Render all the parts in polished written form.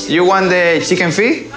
You want the chicken feet?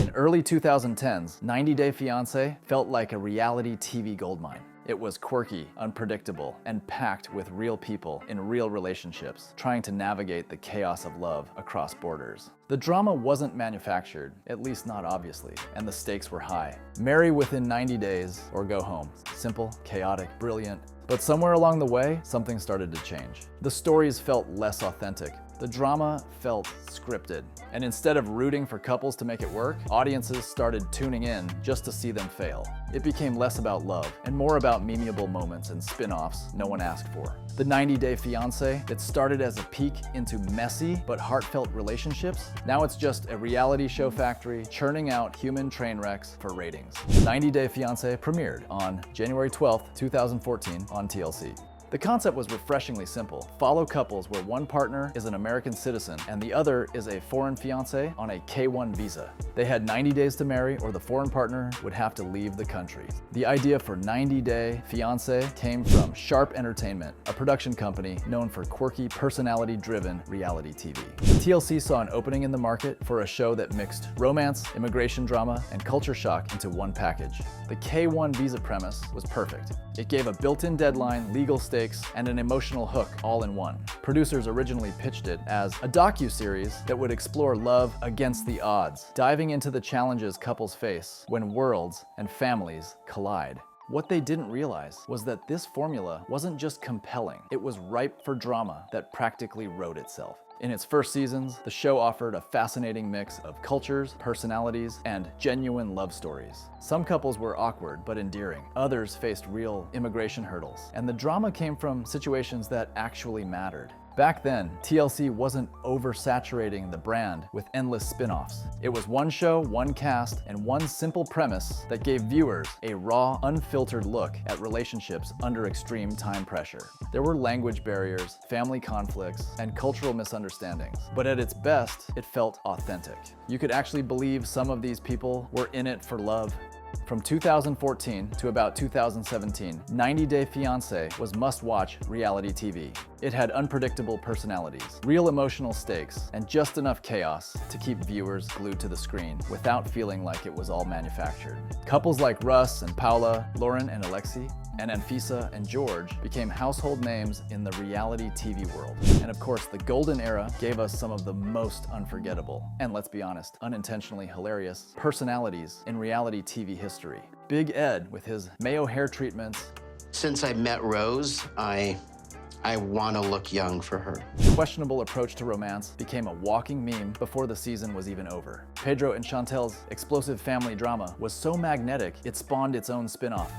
In early 2010s, 90 Day Fiancé felt like a reality TV goldmine. It was quirky, unpredictable, and packed with real people in real relationships, trying to navigate the chaos of love across borders. The drama wasn't manufactured, at least not obviously, and the stakes were high. Marry within 90 days or go home. Simple, chaotic, brilliant. But somewhere along the way, something started to change. The stories felt less authentic. The drama felt scripted. And instead of rooting for couples to make it work, audiences started tuning in just to see them fail. It became less about love and more about memeable moments and spin-offs no one asked for. The 90 Day Fiancé, that started as a peek into messy but heartfelt relationships, now it's just a reality show factory churning out human train wrecks for ratings. 90 Day Fiancé premiered on January 12th, 2014 on TLC. The concept was refreshingly simple. Follow couples where one partner is an American citizen and the other is a foreign fiancé on a K-1 visa. They had 90 days to marry or the foreign partner would have to leave the country. The idea for 90 Day Fiancé came from Sharp Entertainment, a production company known for quirky, personality-driven reality TV. TLC saw an opening in the market for a show that mixed romance, immigration drama, and culture shock into one package. The K-1 visa premise was perfect. It gave a built-in deadline, legal stakes, and an emotional hook all in one. Producers originally pitched it as a docu-series that would explore love against the odds, diving into the challenges couples face when worlds and families collide. What they didn't realize was that this formula wasn't just compelling, it was ripe for drama that practically wrote itself. In its first seasons, the show offered a fascinating mix of cultures, personalities, and genuine love stories. Some couples were awkward but endearing. Others faced real immigration hurdles. And the drama came from situations that actually mattered. Back then, TLC wasn't oversaturating the brand with endless spin-offs. It was one show, one cast, and one simple premise that gave viewers a raw, unfiltered look at relationships under extreme time pressure. There were language barriers, family conflicts, and cultural misunderstandings. But at its best, it felt authentic. You could actually believe some of these people were in it for love. From 2014 to about 2017, 90 Day Fiancé was must-watch reality TV. It had unpredictable personalities, real emotional stakes, and just enough chaos to keep viewers glued to the screen without feeling like it was all manufactured. Couples like Russ and Paula, Lauren and Alexi, and Anfisa and George became household names in the reality TV world. And of course, the golden era gave us some of the most unforgettable, and let's be honest, unintentionally hilarious, personalities in reality TV history. Big Ed with his Mayo hair treatments. Since I met Rose, I want to look young for her. Questionable approach to romance became a walking meme before the season was even over. Pedro and Chantel's explosive family drama was so magnetic, it spawned its own spin-off.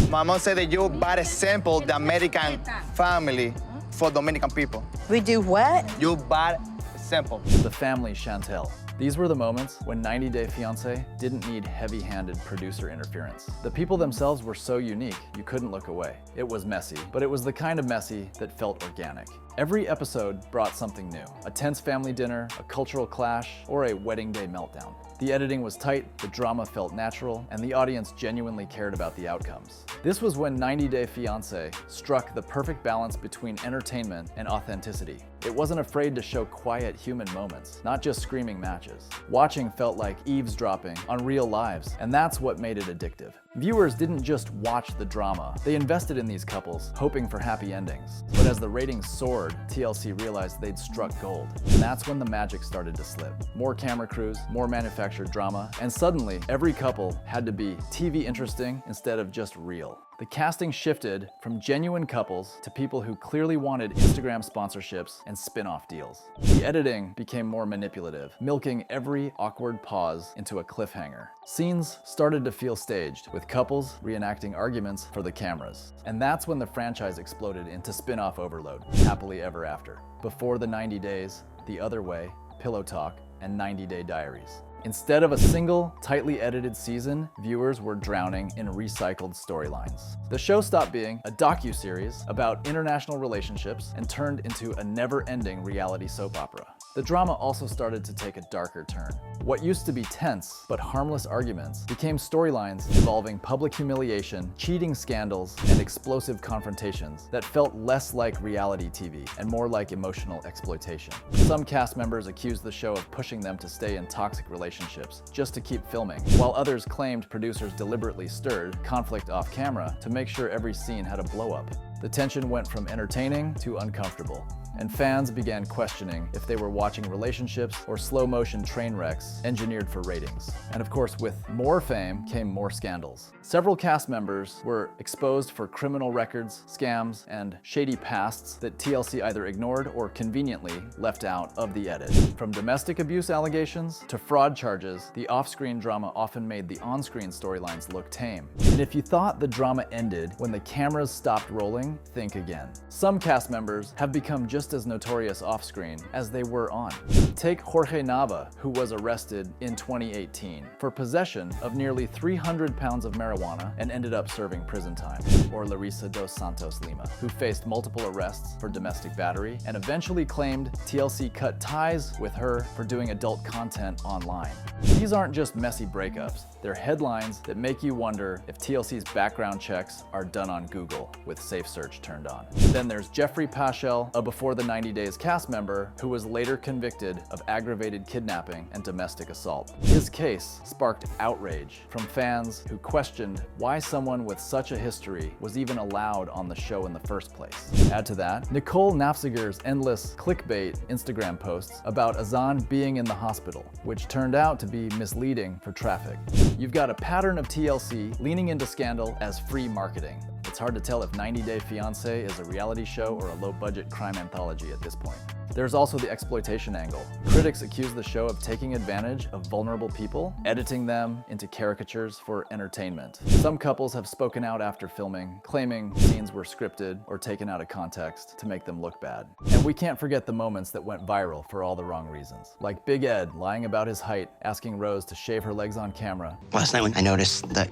My mom said that you bad example the American family for Dominican people. We do what? You bad example. The Family Chantel. These were the moments when 90 Day Fiancé didn't need heavy-handed producer interference. The people themselves were so unique, you couldn't look away. It was messy, but it was the kind of messy that felt organic. Every episode brought something new. A tense family dinner, a cultural clash, or a wedding day meltdown. The editing was tight, the drama felt natural, and the audience genuinely cared about the outcomes. This was when 90 Day Fiancé struck the perfect balance between entertainment and authenticity. It wasn't afraid to show quiet human moments, not just screaming matches. Watching felt like eavesdropping on real lives, and that's what made it addictive. Viewers didn't just watch the drama, they invested in these couples, hoping for happy endings. But as the ratings soared, TLC realized they'd struck gold. And that's when the magic started to slip. More camera crews, more manufactured drama, and suddenly, every couple had to be TV interesting instead of just real. The casting shifted from genuine couples to people who clearly wanted Instagram sponsorships and spin-off deals. The editing became more manipulative, milking every awkward pause into a cliffhanger. Scenes started to feel staged, with couples reenacting arguments for the cameras. And that's when the franchise exploded into spin-off overload, Happily Ever After. Before the 90 Days, The Other Way, Pillow Talk, and 90 Day Diaries. Instead of a single, tightly edited season, viewers were drowning in recycled storylines. The show stopped being a docu-series about international relationships and turned into a never-ending reality soap opera. the drama also started to take a darker turn. What used to be tense but harmless arguments became storylines involving public humiliation, cheating scandals, and explosive confrontations that felt less like reality TV and more like emotional exploitation. Some cast members accused the show of pushing them to stay in toxic relationships just to keep filming, while others claimed producers deliberately stirred conflict off camera to make sure every scene had a blow-up. The tension went from entertaining to uncomfortable, and fans began questioning if they were watching relationships or slow-motion train wrecks engineered for ratings. And of course, with more fame came more scandals. Several cast members were exposed for criminal records, scams, and shady pasts that TLC either ignored or conveniently left out of the edit. From domestic abuse allegations to fraud charges, the off-screen drama often made the on-screen storylines look tame. And if you thought the drama ended when the cameras stopped rolling, think again. Some cast members have become just as notorious off-screen as they were on. Take Jorge Nava, who was arrested in 2018 for possession of nearly 300 pounds of marijuana and ended up serving prison time. Or Larissa dos Santos Lima, who faced multiple arrests for domestic battery and eventually claimed TLC cut ties with her for doing adult content online. These aren't just messy breakups, they're headlines that make you wonder if TLC's background checks are done on Google with Safe Search turned on. Then there's Jeffrey Paschal, a Before the 90 Days cast member who was later convicted of aggravated kidnapping and domestic assault. His case sparked outrage from fans who questioned why someone with such a history was even allowed on the show in the first place. Add to that, Nicole Nafziger's endless clickbait Instagram posts about Azan being in the hospital, which turned out to be misleading for traffic. You've got a pattern of TLC leaning into scandal as free marketing. It's hard to tell if 90 Day Fiancé is a reality show or a low-budget crime anthology at this point. There's also the exploitation angle. Critics accuse the show of taking advantage of vulnerable people, editing them into caricatures for entertainment. Some couples have spoken out after filming, claiming scenes were scripted or taken out of context to make them look bad. And we can't forget the moments that went viral for all the wrong reasons. Like Big Ed lying about his height, asking Rose to shave her legs on camera. Last night when I noticed that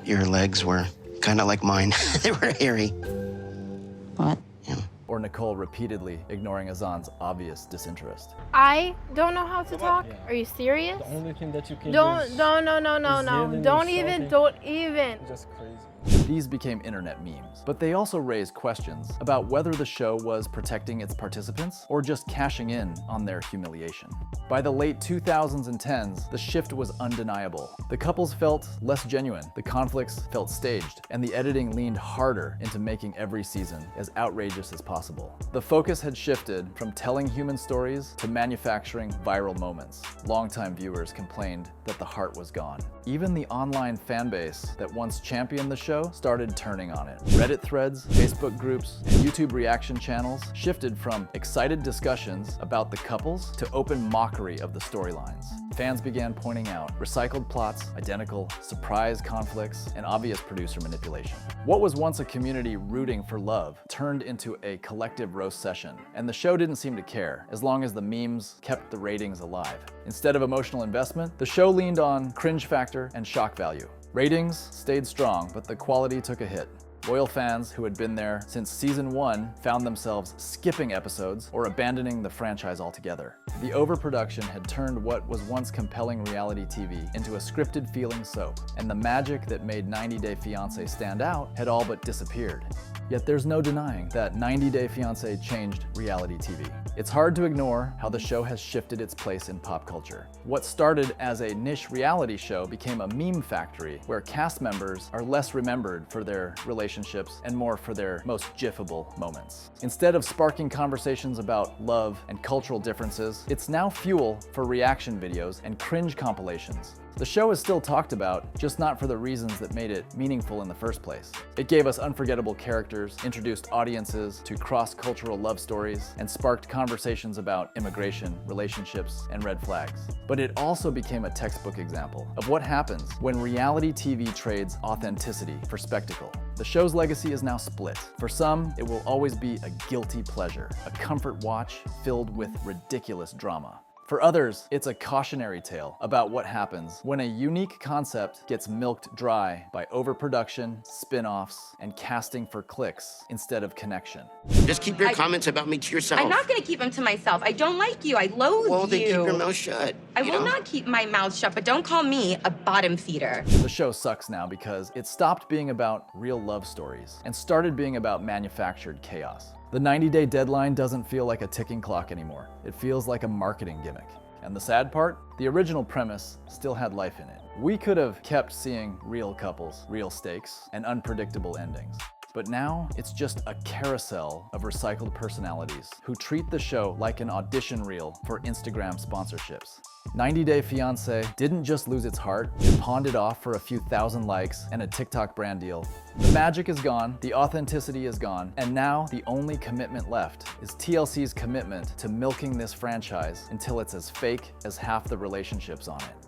your legs were kind of like mine, they were hairy. What? Yeah. Or Nicole repeatedly ignoring Azan's obvious disinterest. I don't know how to talk. Are you serious? The only thing that you can No. do is Don't even. just crazy. These became internet memes, but they also raised questions about whether the show was protecting its participants or just cashing in on their humiliation. By the late 2000s and 10s, the shift was undeniable. The couples felt less genuine, the conflicts felt staged, and the editing leaned harder into making every season as outrageous as possible. The focus had shifted from telling human stories to manufacturing viral moments. Longtime viewers complained that the heart was gone. Even the online fan base that once championed the show started turning on it. Reddit threads, Facebook groups, and YouTube reaction channels shifted from excited discussions about the couples to open mockery of the storylines. Fans began pointing out recycled plots, identical, surprise conflicts, and obvious producer manipulation. What was once a community rooting for love turned into a collective roast session, and the show didn't seem to care, as long as the memes kept the ratings alive. Instead of emotional investment, the show leaned on cringe factor and shock value. Ratings stayed strong, but the quality took a hit. Loyal fans who had been there since season 1 found themselves skipping episodes or abandoning the franchise altogether. The overproduction had turned what was once compelling reality TV into a scripted feeling soap, and the magic that made 90 Day Fiancé stand out had all but disappeared. Yet there's no denying that 90 Day Fiancé changed reality TV. It's hard to ignore how the show has shifted its place in pop culture. What started as a niche reality show became a meme factory where cast members are less remembered for their relationships and more for their most gifable moments. Instead of sparking conversations about love and cultural differences, it's now fuel for reaction videos and cringe compilations. The show is still talked about, just not for the reasons that made it meaningful in the first place. It gave us unforgettable characters, introduced audiences to cross-cultural love stories, and sparked conversations about immigration, relationships, and red flags. But it also became a textbook example of what happens when reality TV trades authenticity for spectacle. The show's legacy is now split. For some, it will always be a guilty pleasure, a comfort watch filled with ridiculous drama. For others, it's a cautionary tale about what happens when a unique concept gets milked dry by overproduction, spin-offs, and casting for clicks instead of connection. Just keep your comments about me to yourself. I'm not going to keep them to myself. I don't like you. I loathe Well, then you. keep your mouth shut. I will not keep my mouth shut, but don't call me a bottom feeder. The show sucks now because it stopped being about real love stories and started being about manufactured chaos. The 90-day deadline doesn't feel like a ticking clock anymore. It feels like a marketing gimmick. And the sad part? The original premise still had life in it. We could have kept seeing real couples, real stakes, and unpredictable endings. But now, it's just a carousel of recycled personalities who treat the show like an audition reel for Instagram sponsorships. 90 Day Fiancé didn't just lose its heart, it pawned it off for a few thousand likes and a TikTok brand deal. The magic is gone, the authenticity is gone, and now the only commitment left is TLC's commitment to milking this franchise until it's as fake as half the relationships on it.